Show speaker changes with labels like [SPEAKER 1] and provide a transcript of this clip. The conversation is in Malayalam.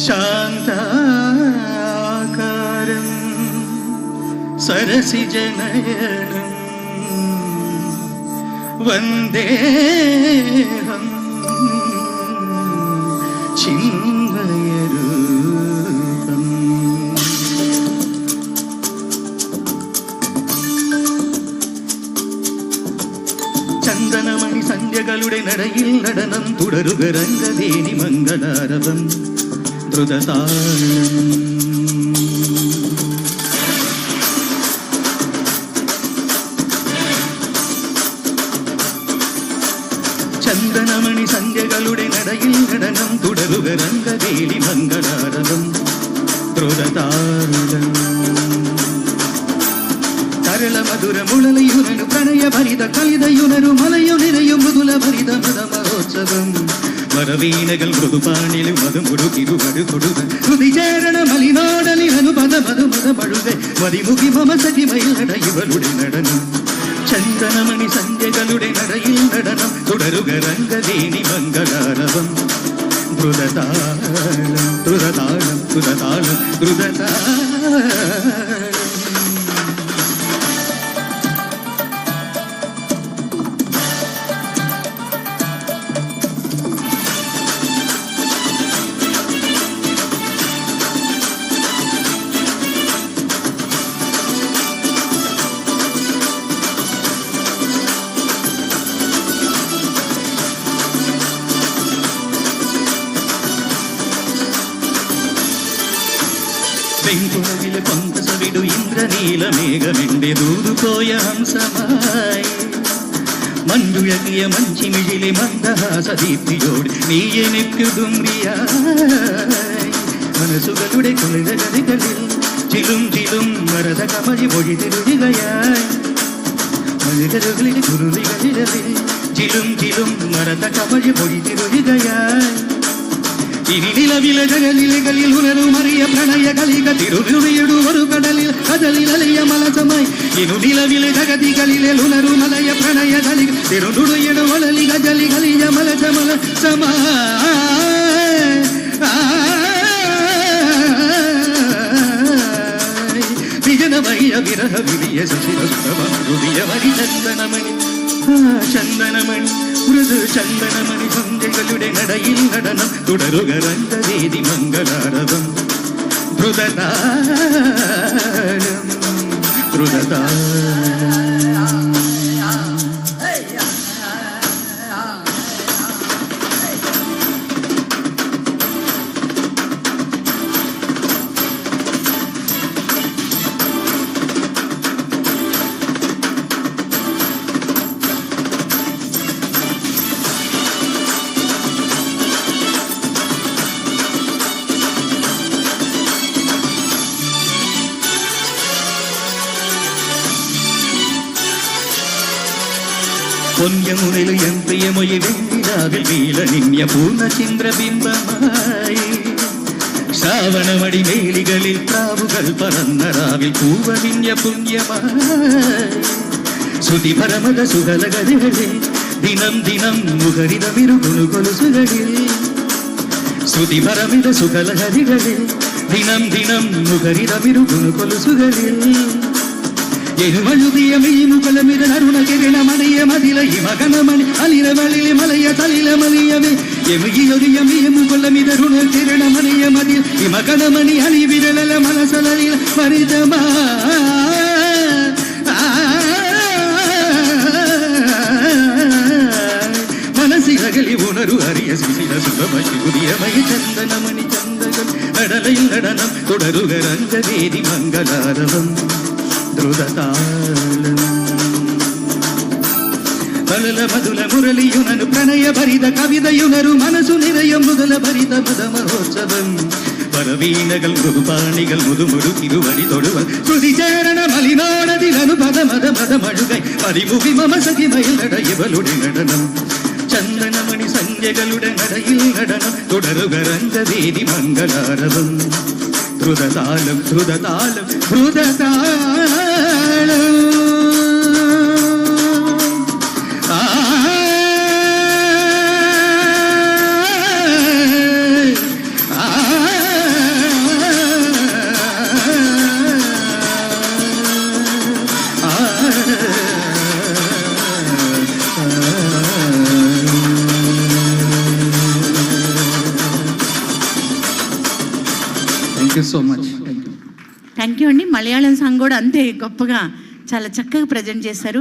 [SPEAKER 1] ശാന്താകാരം സരസിജനയനം വന്ദേഹം ചിന്മയരൂപം. ചന്ദനമണി സന്ധ്യകളുടെ നടയിൽ നടനം തുടരുക രംഗവേദി മംഗളാരവം ദ്രുതതാളം. ചന്ദനമണി സന്ധ്യകളുടെ നടയിൽ നടനം തുടരുക രംഗവേദി മംഗളാരവം ദ്രുതതാളം. കരള മധുര മുളലയുനു പ്രണയ ഭരിത കലിതയുനരു മലയു നിറയും മൃദുല ഭരിത മത മഹോത്സവം. വരവീണകൾ മൃദുപാണിലും മതം കൊടുക്കിരുവട് കൊടുക ഹൃതിചേരണ മലിനാടലിഹനു പദ മത മത മഴുകെ മതിമുഖി മമ സഖിമയിൽ നട ഇവളുടെ നടനം. ചന്ദനമണി സന്ധ്യകളുടെ നടയിൽ നടനം തുടരുക രംഗവേദി മംഗളാരവം ദ്രുതതാളം ദ്രുതതാളം ദ്രുതതാളം ദ്രുതതാളം. പെൺകുളവിലെ പങ്കസവിടു ഇന്ദ്രനീലമേഘമെന്റെ ദൂതുപോയ ഹംസമായി മഞ്ഞുഴകിയ മഞ്ചിമിഴിലെ മന്ദഹാസദീപ്തിയോട് നീ എനിക്ക് ദുംറിയായി. മനസ്സുകളുടെ കുളിരകളിൽ ചിലും ചിലും മരത കമഴി മൊഴി തിരുകയായി. മനുകളുടെ കുരുളികളിൽ ചിലും ചിലും മരത കമഴി മൊഴി തിരുകയായി. ഇനിലവിലെ ജഗലിലകളിൽ ഉണരുമറിയ പ്രണയ കളിക തിരുവിടും ഒരു കടലിൽ കടലിലലിയ മലസമായി. ഇനുനിലവിലെ ജഗതികളിലെ ഉണരുമലയ പ്രണയ കളിക തിരുടുടയുടെ വളലി ഗജലി കളിയ മലസമല സമായി. വിജനമയ വിരഹ വിരിയ ശശിരസ്തവരുദിയ മരി ചന്ദനമണി ചന്ദനമണി മൃദു ചന്ദനമണി സന്ധ്യകളുടെ നടയിൽ നടനം തുടരുക രംഗവേദി മംഗളാരവം ദ്രുതതാളം ദ്രുതതാളം. പൊന്യമുണില് യന്ത്രയമൊഴി വെണ്ണിലാവിൽ വീലണിഞ്ഞ പൂർണ്ണചന്ദ്രബിംബമായി. ശ്രാവണമടി മേലികളിൽ പ്രാവുകൾ പറന്ന രാവിൽ പൂവണിഞ്ഞ പുണ്യമായി. ശ്രുതി പരമത സുഗലകളിൽ ദിനം ദിനം മുഖരിത വിരുകുണു കൊലുസുകളിൽ. ശ്രുതി പരമിത സുഗലഹരികളിൽ ദിനം ദിനം മുഖരിത വിരുകുണു കൊലുസുകളിൽ. എരുവഴുതിയ മീനുകളമിത അരുണ കിരണ മണിയ മതില ഇമകനമണി അലിരവളിലെ മലയ തലില മലിയമേ. എമുകിയൊരിയ മീമുകൊള്ളമിതരുണ കിരണ മണിയ മതിൽ ഇമകനമണി അലി വിരലല മനസലിൽ മരിതമാ. മനസ്സിലകലി ഉണരു അറിയ ശിശില സുഖമി പുതിയമയ ചന്ദനമണി ചന്ദകൾ നടലയിൽ നടനം തുടരുക രംഗവേദി മംഗളാരവം ദ്രുതതാളം. കലല മധുല മുരളിയുനു പ്രണയ ഭരിത കവിതയുണരു മനസ്സു നിറയും മുതല ഭരിത മത മഹോത്സവം. വരവീണകൾ മൃദുപാണികൾ മുതുമുടു തിരുവടി തൊടുവൽ ശ്രുതിചേരണ മലിനാടതിലനു പദ മത മത മഴുകൈ മതിമുഖി മമ സഖിമയിൽ നട ഇവളുടെ നടനം. ചന്ദനമണി സന്ധ്യകളുടെ നടയിൽ നടനം തുടരുക രംഗവേദി മംഗളാരവം ദ്രുതതാളം ദ്രുതതാളം ദ്രുതതാളം. Thank you so much.
[SPEAKER 2] Thank you అండి. మలయాళం సాంగ్ కూడా అంతే గొప్పగా చాలా చక్కగా ప్రజెంట్ చేశారు.